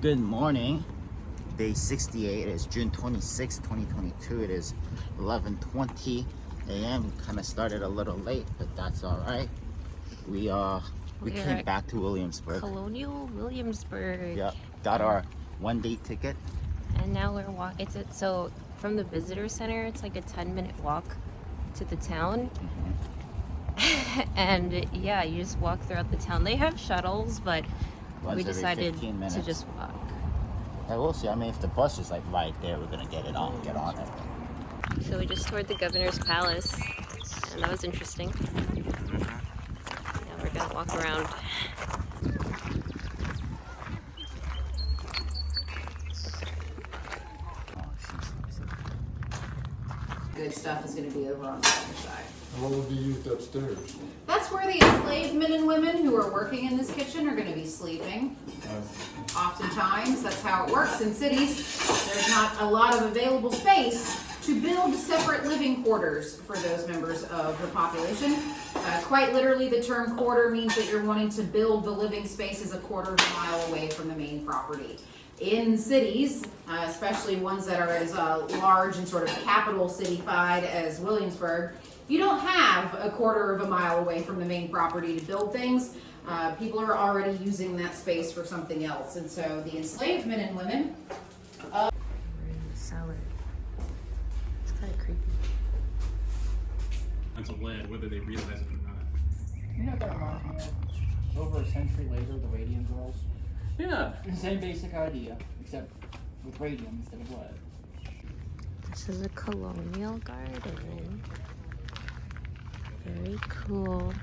Good morning. Day 68 is June 26, 2022. It is 11:20 a.m. Kind of started a little late, but that's all right. We came back to Williamsburg. Colonial Williamsburg. Yeah, got our one-day ticket. And now we're walking. So from the visitor center, it's like a 10-minute walk to the town. And yeah, you just walk throughout the town. They have shuttles, but we decided to just walk. Yeah, we'll see. I mean, if the bus is like right there, we're gonna get on it. So we just toured the governor's palace, and that was interesting. Now we're gonna walk around. Good stuff is going to be over on the other side. What would be used upstairs? That's where the enslaved men and women who are working in this kitchen are going to be sleeping. Oftentimes, that's how it works in cities. There's not a lot of available space to build separate living quarters for those members of the population. Quite literally, the term quarter means that you're wanting to build the living spaces a quarter of a mile away from the main property. In cities, especially ones that are as large and sort of capital city-fied as Williamsburg, you don't have a quarter of a mile away from the main property to build things. People are already using that space for something else. And so the enslaved men and women... We're in the cellar. It's kind of creepy. That's a lead, whether they realize it or not. You know what that reminds me of? Over a century later, the Radium Girls. Yeah. The same basic idea, except with radium instead of lead. This is a colonial garden. Very cool.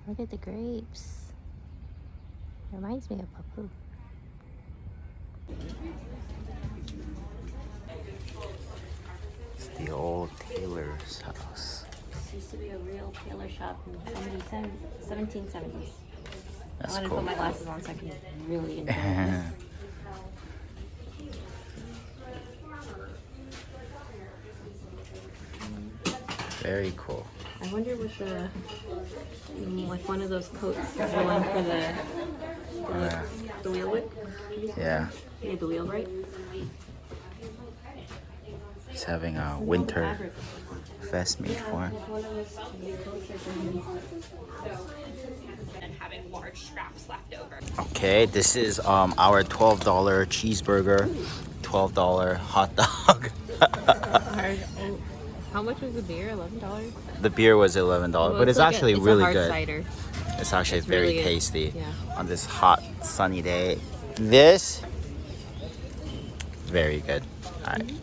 Look at the grapes. Reminds me of Papu. It's the old tailor's house. This used to be a real tailor shop in the 1770s. That's I want to cool. put my glasses on so I can really enjoy this. Very cool. I wonder what the, like one of those coats is the one for the wheel whip? Yeah. Made the wheel right? He's having a winter vest made for him. And having large scraps left over. Okay, this is our $12 cheeseburger, $12 hot dog. How much was the beer? $11? The beer was $11, but it's like actually it's really a hard good. Cider. It's actually It's very really good. tasty Yeah. on this hot, sunny day. This, very good. All right,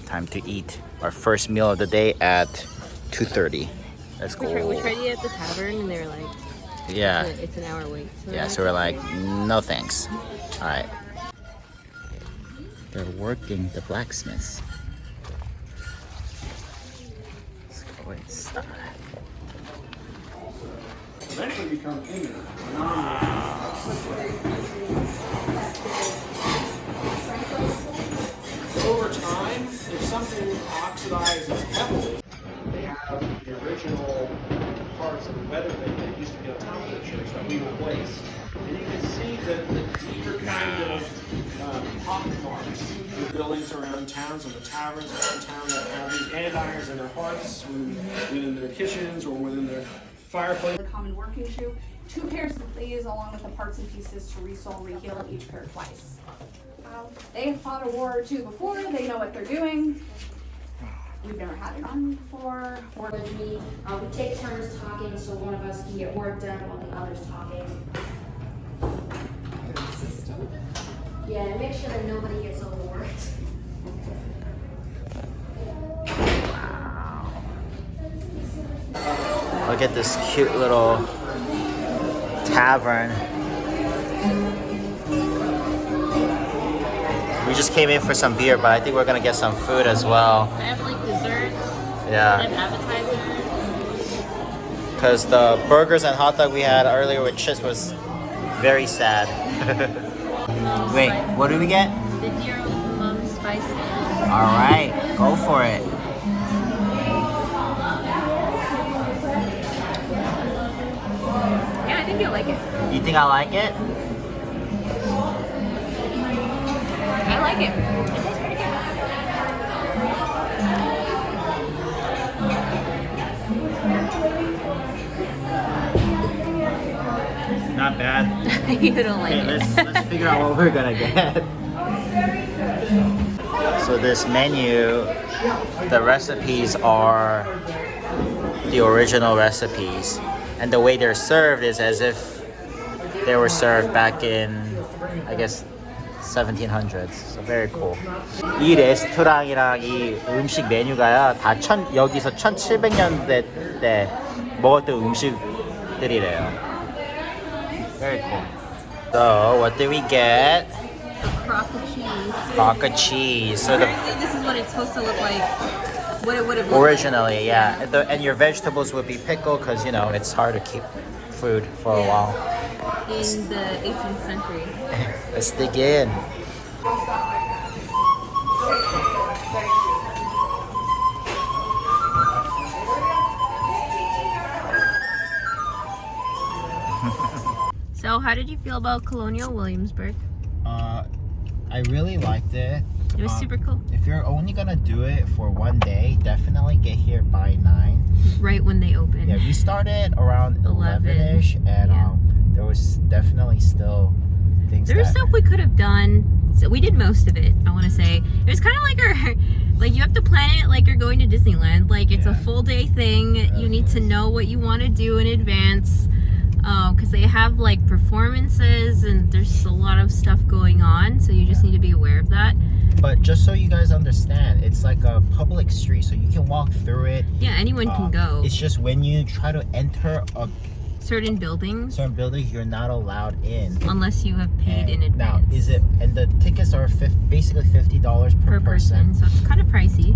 time to eat our first meal of the day at 2:30. Let's go. We tried to eat at the tavern and they were like, Yeah, it's an hour wait. yeah. So we're like, no thanks. All right. They're working the blacksmiths. Let's go inside. Eventually become inner. Over time, if something oxidizes heavily, they have the original parts of the weather that used to be on top of the church that we replaced. And you can see the deeper kind of pock marks. The buildings around towns and the taverns around town that have these andirons in their hearths, within their kitchens or within their fireplace. The common working shoe, 2 pairs of these along with the parts and pieces to resole, reheal each pair twice. They fought a war or two before, they know what they're doing. We've never had it on before. With me, we take turns talking so one of us can get work done while the other's talking. Yeah, and make sure that nobody gets overworked. Look at this cute little tavern. We just came in for some beer, but I think we're gonna get some food as well. They have like desserts. Yeah. They have appetizers. Because the burgers and hot dog we had earlier with chips was very sad. Wait, what do we get? The deer mum spice. All right, go for it. Yeah, I think you'll like it. You think I like it? like it. It tastes pretty good. Not bad. You don't like Okay, it. let's figure out what we're gonna get. So this menu, the recipes are the original recipes, and the way they're served is as if they were served back in, I guess, 1700s. So very cool. 이 레스토랑이랑 이 음식 메뉴가요 다 여기서 1700년대 때 먹었던 음식들이래요. Very cool. So what did we get? The crock of cheese. Crock of cheese. So the Apparently this is what it's supposed to look like. What it would have looked originally, yeah. And your vegetables would be pickled because you know it's hard to keep food for a while. like in the 18th century. Let's dig in. So how did you feel about Colonial Williamsburg? I really liked it. It was super cool. If you're only gonna do it for one day, definitely get here by 9. Right when they opened. Yeah, we started around 11-ish, and Yeah. there was definitely still things. There was that, stuff we could have done. So we did most of it, I want to say. It was kind of like like you have to plan it like you're going to Disneyland. Like it's a full day thing. You need to know what you want to do in advance. Because they have like performances and there's a lot of stuff going on. So you just need to be aware of that. But just so you guys understand, it's like a public street, so you can walk through it. Yeah, anyone can go. It's just when you try to enter a Certain buildings. certain building, you're not allowed in. Unless you have paid in Now, advance. and the tickets are basically $50 per person. So it's kind of pricey.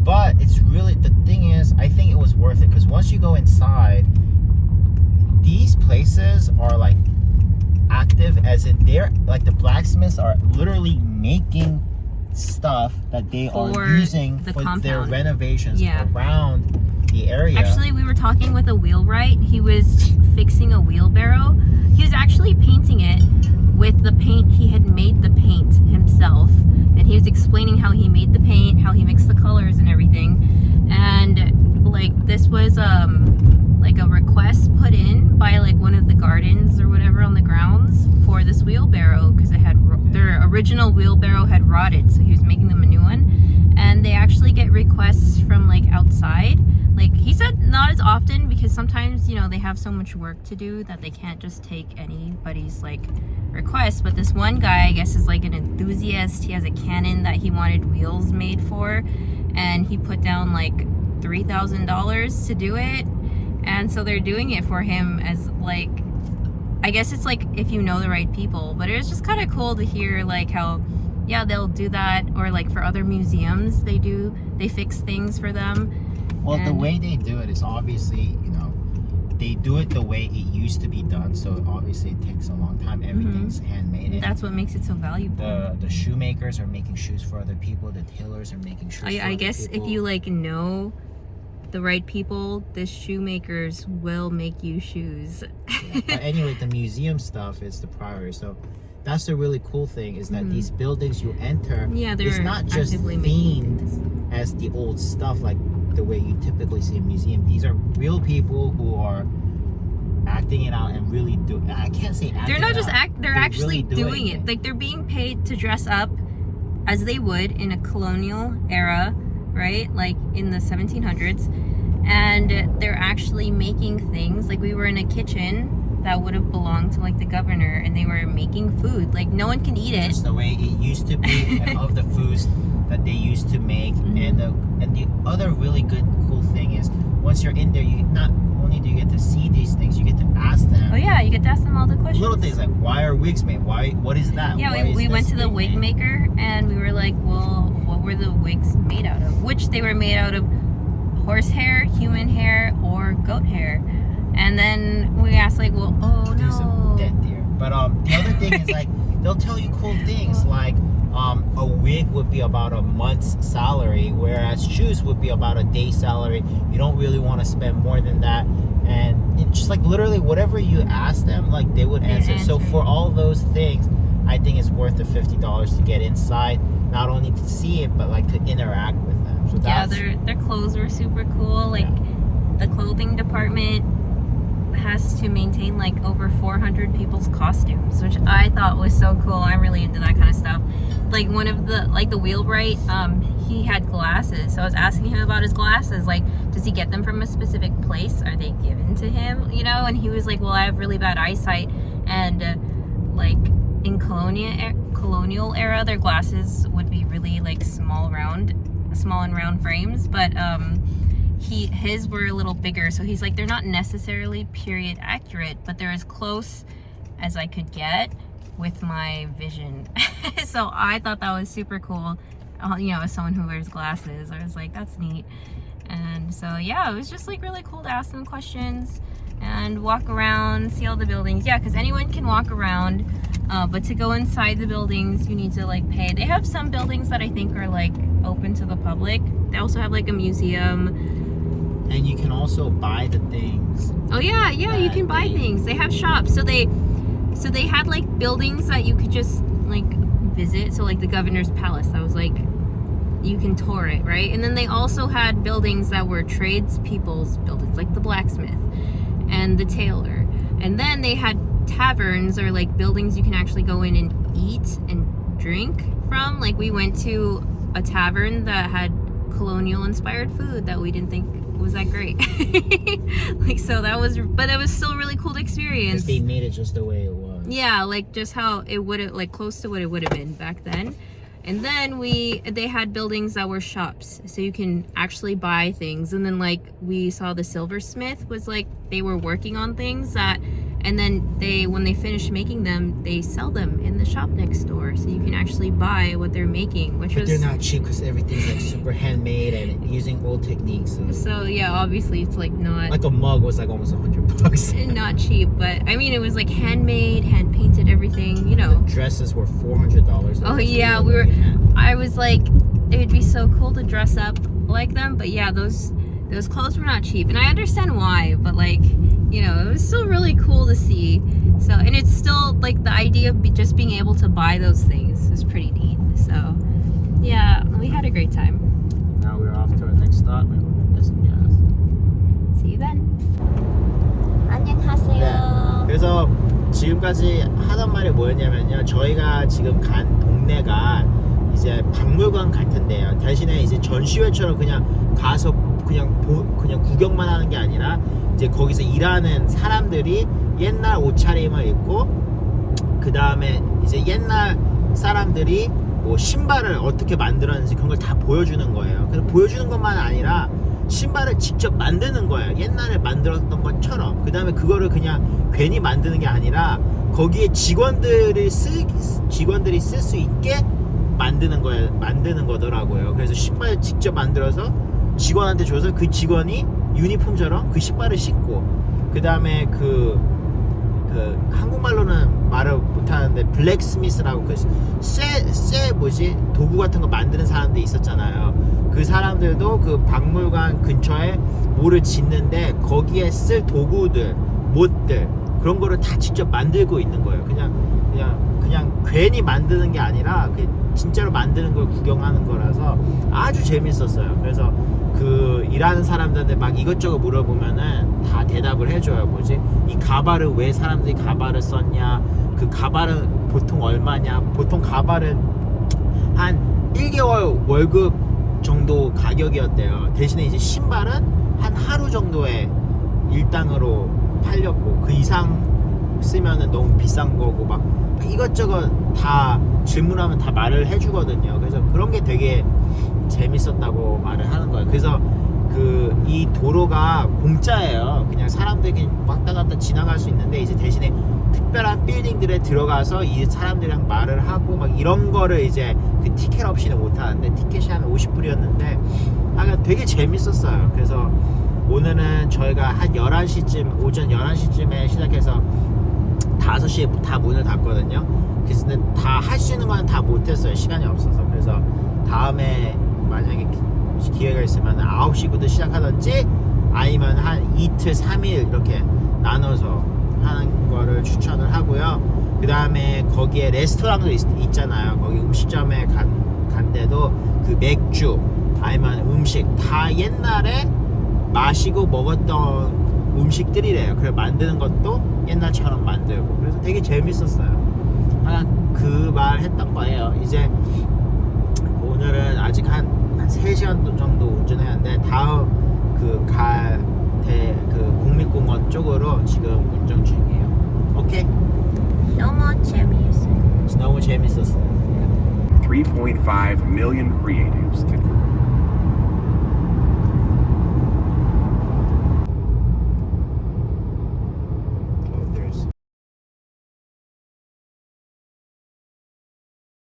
But it's really, the thing is, I think it was worth it because once you go inside, these places are like active, as in they're like the blacksmiths are literally making stuff that they For are using the for their compound. renovations Yeah. around the area. Actually, we were talking with a wheelwright. He was fixing a wheelbarrow. He was actually painting it with the paint. He had made the paint himself. And he was explaining how he made the paint, how he mixed the colors and everything. And like this was like a request put in by like one of the gardens or whatever on the grounds for this wheelbarrow because it had their original wheelbarrow had rotted, so he was making them a new one. And they actually get requests from like outside. Like he said, not as often because sometimes, you know, they have so much work to do that they can't just take anybody's like request. But this one guy, I guess, is like an enthusiast. He has a cannon that he wanted wheels made for, and he put down like $3,000 to do it. And so they're doing it for him as like, I guess it's like if you know the right people. But it was just kind of cool to hear like how, yeah, they'll do that. Or like for other museums, they fix things for them. Well, the way they do it is obviously, you know, they do it the way it used to be done. So obviously it takes a long time. Everything's handmade. And that's what makes it so valuable. The shoemakers are making shoes for other people. The tailors are making shoes for I other guess people. if you like know the right people, the shoemakers will make you shoes. Yeah. But anyway, the museum stuff is the priority. So that's the really cool thing is that these buildings you enter, they're it's not just actively making themed as the old stuff like the way you typically see a museum. These are real people who are acting it out and really do. I can't say acting. They're not just they're actually really doing it. Like they're being paid to dress up as they would in a colonial era, right? Like in the 1700s. And they're actually making things. Like we were in a kitchen that would have belonged to like the governor, and they were making food. Like no one can eat it. Just the way it used to be, and of the foods that they used to make. And the other really good cool thing is once you're in there, you not only do you get to see these things, you get to ask them. Oh yeah, you get to ask them all the questions. Little things like, why are wigs made? What is that? Yeah, Why is we went this to the thing wig made? maker, and we were like, well, what were the wigs made out of? Which they were made out of horse hair, human hair, or goat hair. And then we asked like, well, oh There's a no. dead deer. But the other thing is like they'll tell you cool things like a wig would be about a month's salary, whereas shoes would be about a day's salary. You don't really want to spend more than that. And it's just like literally whatever you ask them, like they would answer. So for all those things, I think it's worth the $50 to get inside, not only to see it, but like to interact with them. So Yeah, that's, their clothes were super cool. Like the clothing department has to maintain like over 400 people's costumes, which I thought was so cool. I'm really into that kind of stuff. Like one of the wheelwright, he had glasses, so I was asking him about his glasses. Like, does he get them from a specific place? Are they given to him? You know? And he was like, well, I have really bad eyesight, and like in colonial era, their glasses would be really like small and round frames, but his were a little bigger, so he's like, they're not necessarily period accurate, but they're as close as I could get with my vision. So I thought that was super cool. You know, as someone who wears glasses, I was like, that's neat. And so yeah, it was just like really cool to ask them questions and walk around, see all the buildings. Yeah, because anyone can walk around, but to go inside the buildings, you need to like pay. They have some buildings that I think are like open to the public. They also have like a museum. and you can also buy the things. Oh yeah, you can buy things. They have shops. So they had like buildings that you could just like visit. So like the governor's palace, that was like, you can tour it, right? And then they also had buildings that were tradespeople's buildings, like the blacksmith and the tailor. And then they had taverns, or like buildings you can actually go in and eat and drink from. Like we went to a tavern that had colonial inspired food that we didn't think was that great. Like, so that was, but it was still a really cool experience. They made it just the way it was. Yeah, like just how it would have, like close to what it would have been back then. And then they had buildings that were shops, so you can actually buy things. And then like we saw the silversmith was like, they were working on things that, and then when they finish making them, they sell them in the shop next door, so you can actually buy what they're making, which But was, they're not cheap because everything's like super handmade and using old techniques. so yeah, obviously it's like not Like a mug was like almost $100. not cheap, but I mean it was like handmade, hand painted, everything, you know. Dresses were $400. Oh yeah, I was like, it would be so cool to dress up like them, but yeah, those clothes were not cheap, and I understand why, but like, you know, it was still really cool to see. So, and it's still like the idea of just being able to buy those things is pretty neat. So yeah, we had a great time. Now we're off to our next stop. We're going to get some gas. See you then. 네. 안녕하세요. 그래서 지금까지 하던 말이 뭐였냐면요, 저희가 지금 간 동네가 이제 박물관 같은데요. 대신에 이제 전시회처럼 그냥 가서 그냥 구경만 하는 게 아니라 이제 거기서 일하는 사람들이 옛날 옷차림을 입고, 그 다음에 이제 옛날 사람들이 뭐 신발을 어떻게 만들었는지 그런 걸 다 보여주는 거예요. 그래서 보여주는 것만 아니라 신발을 직접 만드는 거예요. 옛날에 만들었던 것처럼. 그 다음에 그거를 그냥 괜히 만드는 게 아니라 거기에 직원들이 쓸 수 있게 만드는 거더라고요. 그래서 신발 직접 만들어서 직원한테 줘서 그 직원이 유니폼처럼 그 신발을 신고, 그 다음에 그 한국말로는 말을 못하는데 블랙스미스라고 뭐지 도구 같은 거 만드는 사람들이 있었잖아요. 그 사람들도 그 박물관 근처에 뭐를 짓는데 거기에 쓸 도구들, 못들, 그런 거를 다 직접 만들고 있는 거예요. 그냥 괜히 만드는 게 아니라 진짜로 만드는 걸 구경하는 거라서 아주 재밌었어요. 그래서 그 일하는 사람들한테 막 이것저것 물어보면은 다 대답을 해줘요. 뭐지? 이 가발을 왜 사람들이 가발을 썼냐? 그 가발은 보통 얼마냐? 보통 가발은 한 1개월 월급 정도 가격이었대요. 대신에 이제 신발은 한 하루 정도의 일당으로 팔렸고, 그 이상 쓰면은 너무 비싼 거고, 막 이것저것 다 질문하면 다 말을 해주거든요. 그래서 그런 게 되게 재밌었다고 말을 하는 거예요. 그래서 이 도로가 공짜예요. 그냥 사람들이 그냥 왔다 갔다 지나갈 수 있는데, 이제 대신에 특별한 빌딩들에 들어가서 이 사람들이랑 말을 하고 막 이런 거를 이제 그 티켓 없이는 못 하는데, 티켓이 한 50불이었는데 되게 재밌었어요. 그래서 오늘은 저희가 한 11시쯤, 오전 11시쯤에 시작해서 5시에 다 문을 닫거든요. 그래서 다 할 수 있는 건 다 못했어요. 시간이 없어서. 그래서 다음에 만약에 기회가 있으면 9시부터 시작하든지 아니면 한 이틀 3일 이렇게 나눠서 하는 거를 추천을 하고요. 그 다음에 거기에 레스토랑도 있잖아요. 거기 음식점에 간데도 그 맥주 아니면 음식 다 옛날에 마시고 먹었던 음식들이래요. 그래 만드는 것도 옛날처럼 만들고 그래서 되게 재밌었어요. 하나 그 말 했던 거예요. 이제 오늘은 아직 한 3시간 정도 운전했는데 다음 그 국립공원 쪽으로 지금 운전 중이에요. 오케이? 너무 재미있어요. 너무 재밌었어요. 3.5 million creatives